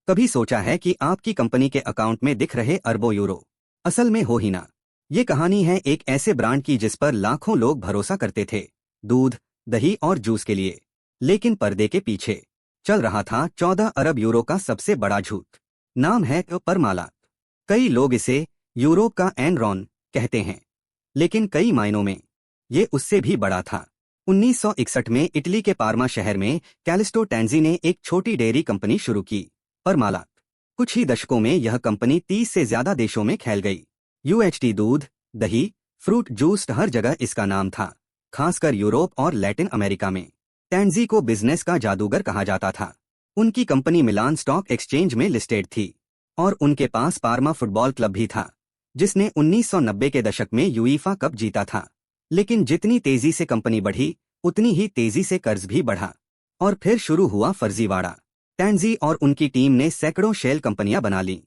कभी सोचा है कि आपकी कंपनी के अकाउंट में दिख रहे अरबों यूरो असल में हो ही ना। ये कहानी है एक ऐसे ब्रांड की जिस पर लाखों लोग भरोसा करते थे, दूध, दही और जूस के लिए। लेकिन पर्दे के पीछे चल रहा था 14 अरब यूरो का सबसे बड़ा झूठ। नाम है परमालात। कई लोग इसे यूरोप का एनरॉन कहते हैं, लेकिन कई मायनों में ये उससे भी बड़ा था। 1961 में इटली के पार्मा शहर में कैलिस्टो टैंजी ने एक छोटी डेयरी कंपनी शुरू की, परमालात। कुछ ही दशकों में यह कंपनी 30 से ज्यादा देशों में फैल गई। यूएचटी दूध, दही, फ्रूट जूस हर जगह इसका नाम था, खासकर यूरोप और लैटिन अमेरिका में। टैंजी को बिजनेस का जादूगर कहा जाता था। उनकी कंपनी मिलान स्टॉक एक्सचेंज में लिस्टेड थी और उनके पास पार्मा फुटबॉल क्लब भी था, जिसने 1990 के दशक में यूईफा कप जीता था। लेकिन जितनी तेजी से कंपनी बढ़ी, उतनी ही तेजी से कर्ज भी बढ़ा और फिर शुरू हुआ फर्जीवाड़ा। टैंजी और उनकी टीम ने सैकड़ों शेल कंपनियां बना लीं,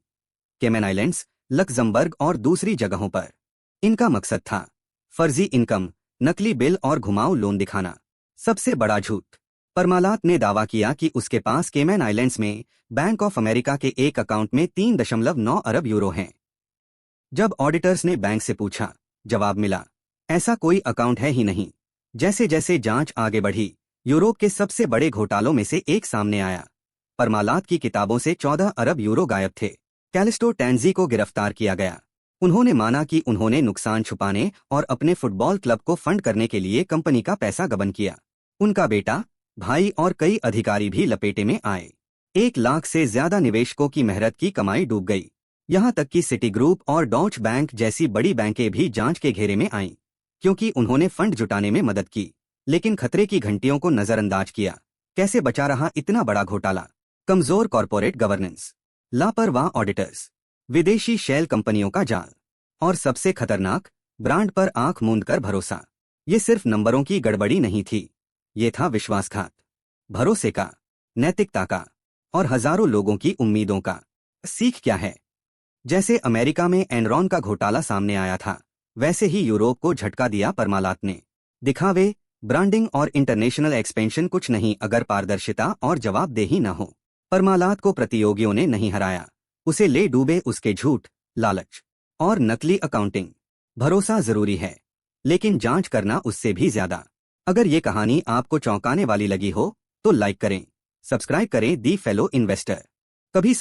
केमैन आइलैंड्स, लक्जमबर्ग और दूसरी जगहों पर। इनका मकसद था फर्जी इनकम, नकली बिल और घुमाऊ लोन दिखाना। सबसे बड़ा झूठ, परमालात ने दावा किया कि उसके पास केमैन आइलैंड्स में बैंक ऑफ अमेरिका के एक अकाउंट में 3.9 अरब यूरो हैं। जब ऑडिटर्स ने बैंक से पूछा, जवाब मिला, ऐसा कोई अकाउंट है ही नहीं। जैसे जैसे जांच आगे बढ़ी, यूरोप के सबसे बड़े घोटालों में से एक सामने आया। परमालात की किताबों से 14 अरब यूरो गायब थे। कैलिस्टो टैंजी को गिरफ्तार किया गया। उन्होंने माना कि उन्होंने नुकसान छुपाने और अपने फुटबॉल क्लब को फंड करने के लिए कंपनी का पैसा गबन किया। उनका बेटा, भाई और कई अधिकारी भी लपेटे में आए। 1 लाख से ज्यादा निवेशकों की मेहनत की कमाई डूब गई। यहां तक कि सिटी ग्रुप और डॉच बैंक जैसी बड़ी बैंकें भी जांच के घेरे में आईं, क्योंकि उन्होंने फंड जुटाने में मदद की, लेकिन खतरे की घंटियों को नजरअंदाज किया। कैसे बचा रहा इतना बड़ा घोटाला? कमजोर कॉरपोरेट गवर्नेंस, लापरवाह ऑडिटर्स, विदेशी शेल कंपनियों का जाल और सबसे खतरनाक, ब्रांड पर आंख मूंद कर भरोसा। ये सिर्फ नंबरों की गड़बड़ी नहीं थी, ये था विश्वासघात, भरोसे का, नैतिकता का और हजारों लोगों की उम्मीदों का। सीख क्या है? जैसे अमेरिका में एनरॉन का घोटाला सामने आया था, वैसे ही यूरोप को झटका दिया परमालात ने। दिखावे, ब्रांडिंग और इंटरनेशनल एक्सपेंशन कुछ नहीं अगर पारदर्शिता और जवाबदेही न हो। परमालात को प्रतियोगियों ने नहीं हराया, उसे ले डूबे उसके झूठ, लालच और नकली अकाउंटिंग। भरोसा जरूरी है, लेकिन जांच करना उससे भी ज्यादा। अगर ये कहानी आपको चौंकाने वाली लगी हो तो लाइक करें, सब्सक्राइब करें दी फेलो इन्वेस्टर। कभी